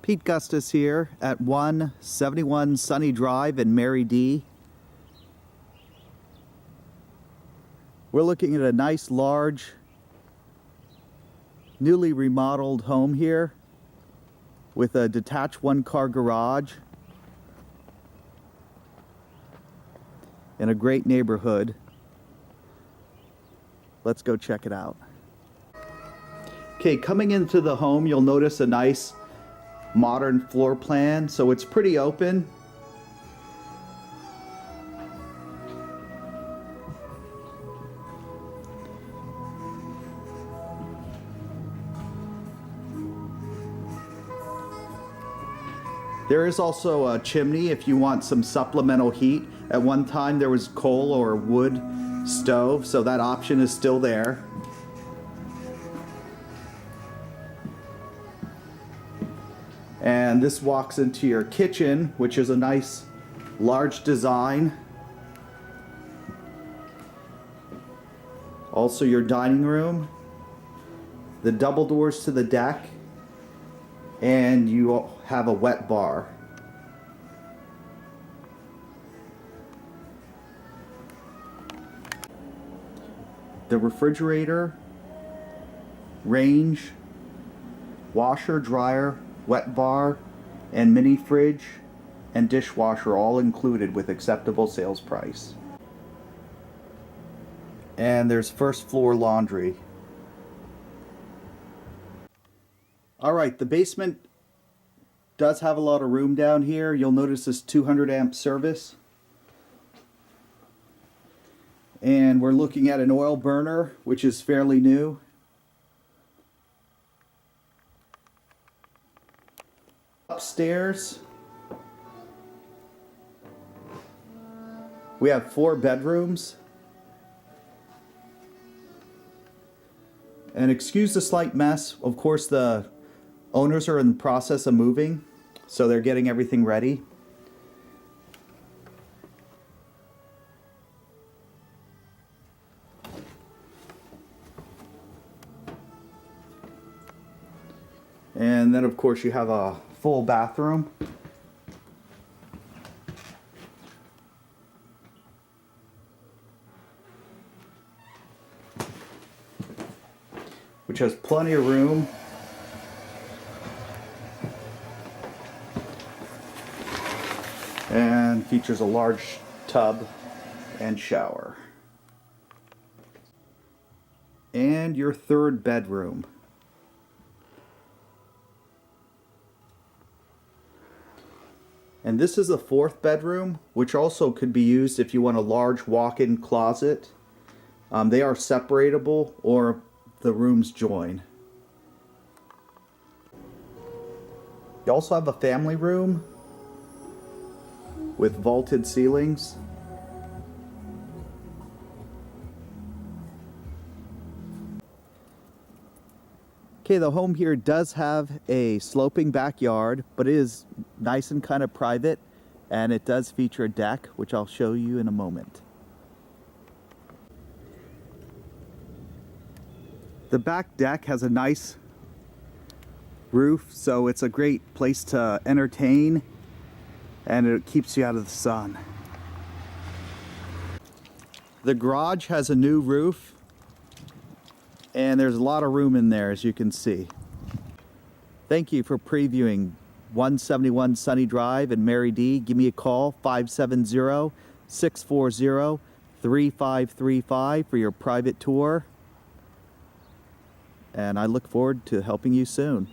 Pete Gustis here at 171 Sunny Drive in Mary D. We're looking at a nice, large, newly remodeled home here with a detached one-car garage in a great neighborhood. Let's go check it out. Okay, coming into the home, you'll notice a nice modern floor plan, so it's pretty open. There is also a chimney if you want some supplemental heat. At one time there was coal or wood stove, so that option is still there. And this walks into your kitchen, which is a nice large design. Also your dining room, the double doors to the deck, and you have a wet bar. The refrigerator, range, washer, dryer, wet bar, and mini fridge and dishwasher all included with acceptable sales price. And there's first floor laundry. Alright, the basement does have a lot of room down here. You'll notice this 200 amp service. And we're looking at an oil burner, which is fairly new. Upstairs, we have 4 bedrooms. And excuse the slight mess. Of course, the owners are in the process of moving, so they're getting everything ready. And then, of course, you have a full bathroom. Which has plenty of room. And features a large tub and shower. And your third bedroom. And this is the 4th bedroom, which also could be used if you want a large walk-in closet. They are separatable, or the rooms join. You also have a family room with vaulted ceilings. Okay, the home here does have a sloping backyard, but it is nice and kind of private, and it does feature a deck, which I'll show you in a moment. The back deck has a nice roof, so it's a great place to entertain, and it keeps you out of the sun. The garage has a new roof, and there's a lot of room in there, as you can see. Thank you for previewing 171 Sunny Drive in Mary D. Give me a call, 570-640-3535 for your private tour. And I look forward to helping you soon.